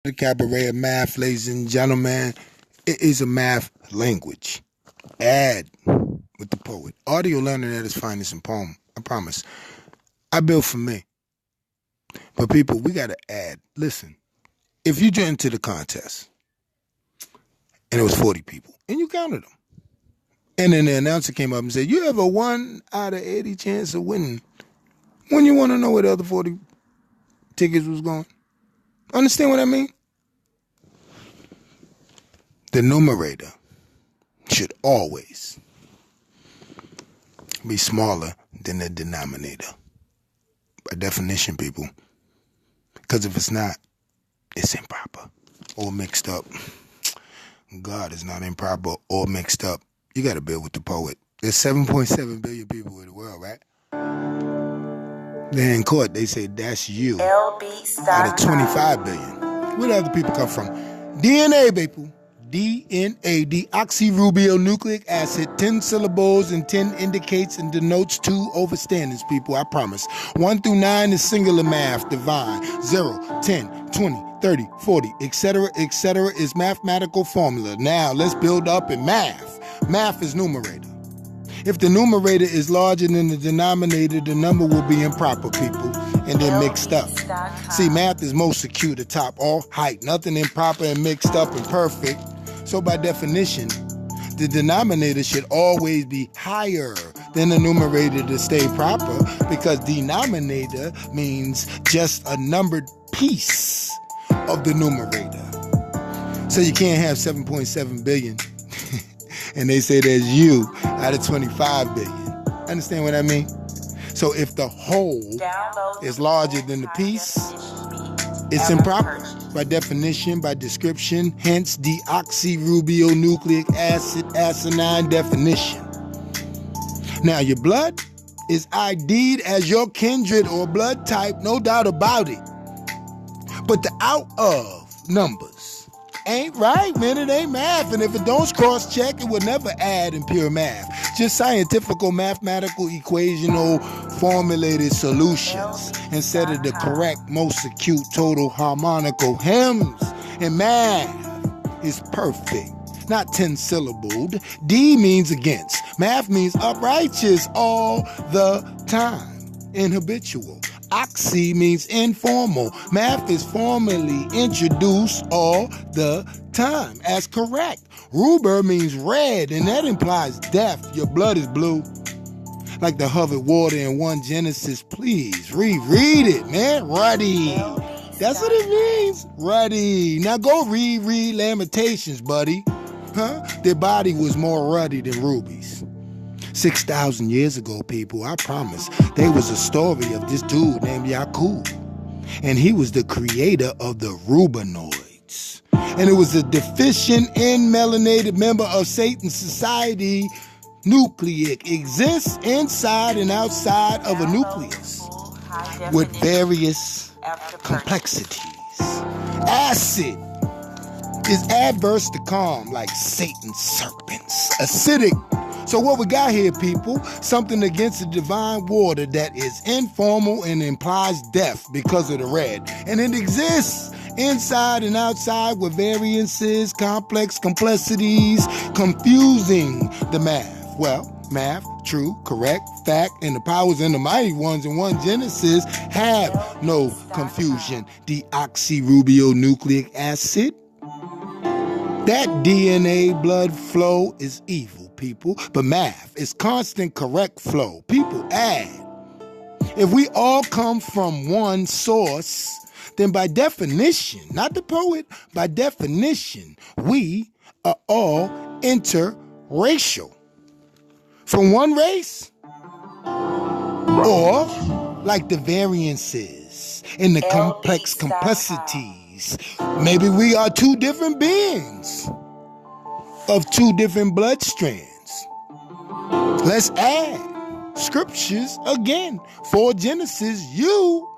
The cabaret of math, ladies and gentlemen. It is a math language. Add with the poet. Audio learning at its finest in poem. I promise. I built for me. But people, we got to add. Listen, if you joined into the contest and it was 40 people and you counted them, and then the announcer came up and said, you have a 1 out of 80 chance of winning. When you want to know where the other 40 tickets was going? Understand what I mean? The numerator should always be smaller than the denominator. By definition, people. Because if it's not, it's improper or mixed up. God is not improper or mixed up. You got to build with the poet. There's 7.7 billion people in the world, right? They're in court. They say that's you out of 25 billion. Where do other people come from? D.N.A, people. D.N.A, deoxyribonucleic acid, 10 syllables and 10 indicates and denotes 2 overstandings, people, I promise. 1 through 9 is singular math, divine. 0, 10, 20, 30, 40, etc., is mathematical formula. Now, let's build up in math. Math is numerator. If the numerator is larger than the denominator, the number will be improper, people, and then mixed up. See, math is most acute at top, all height, nothing improper and mixed up and perfect. So by definition, the denominator should always be higher than the numerator to stay proper, because denominator means just a numbered piece of the numerator. So you can't have 7.7 billion and they say there's you out of 25 billion. Understand what I mean? So if the whole is larger than the piece, it's improper. By definition, by description, hence deoxyribonucleic acid, asinine definition. Now, your blood is ID'd as your kindred or blood type, no doubt about it. But the out of numbers ain't right, man. It ain't math. And if it don't cross-check, it will never add in pure math. Just scientifical, mathematical, equational, formulated solutions instead of the correct, most acute, total, harmonical hymns. And math is perfect, not 10-syllabled. D means against. Math means uprighteous all the time and habitual. Oxy means informal. Math is formally introduced all the time as correct. Ruber means red, and that implies death. Your blood is blue. Like the hovered water in 1 Genesis. Please reread it, man. Ruddy. That's what it means. Ruddy. Now go reread Lamentations, buddy. Their body was more ruddy than rubies. 6,000 years ago, people, I promise, there was a story of this dude named Yakub. And he was the creator of the Rubenoids. And it was a deficient and melanated member of Satan's society. Nucleic exists inside and outside of a nucleus with various complexities. Acid is adverse to calm, like Satan's serpents. Acidic. So what we got here, people, something against the divine water that is informal and implies death because of the red. And it exists inside and outside with variances, complex complexities, confusing the math. Well, math, true, correct, fact, and the powers and the mighty ones in 1 Genesis have no confusion. Deoxyribonucleic acid, that D.N.A blood flow is evil, people, but math is constant correct flow. People add. If we all come from one source, then by definition, not the poet, by definition, we are all interracial. From one race, or like the variances in the complex complexities, maybe we are 2 different beings of 2 different blood strands. Let's add scriptures again. For Genesis, you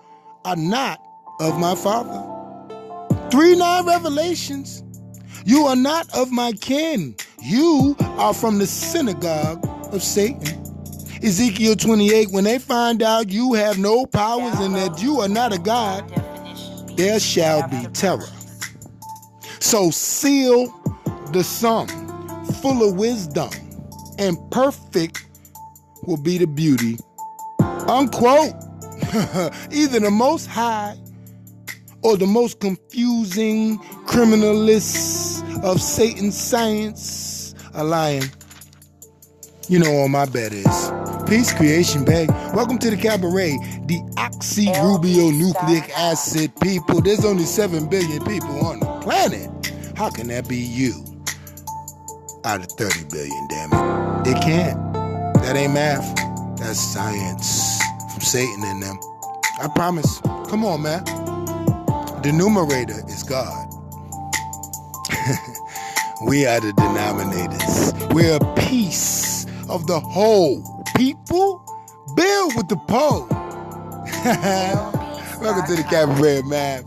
are not of my father. 3:9 Revelations, you are not of my kin. You are from the synagogue of Satan. Ezekiel 28, when they find out you have no powers and that you are not a God, there shall be terror So seal the sum, full of wisdom, and perfect will be the beauty. Unquote. Either the most high or the most confusing criminalists of Satan's science are lying. You know all my bet is. Peace, Creation Bay. Welcome to the cabaret, the oxyribonucleic acid people. There's only 7 billion people on the planet. How can that be you? Out of 30 billion, damn it. It can't. That ain't math. That's science from Satan and them. I promise. Come on, man. The numerator is God. We are the denominators. We're a piece of the whole. People, build with the pole. Welcome to the cabaret, man.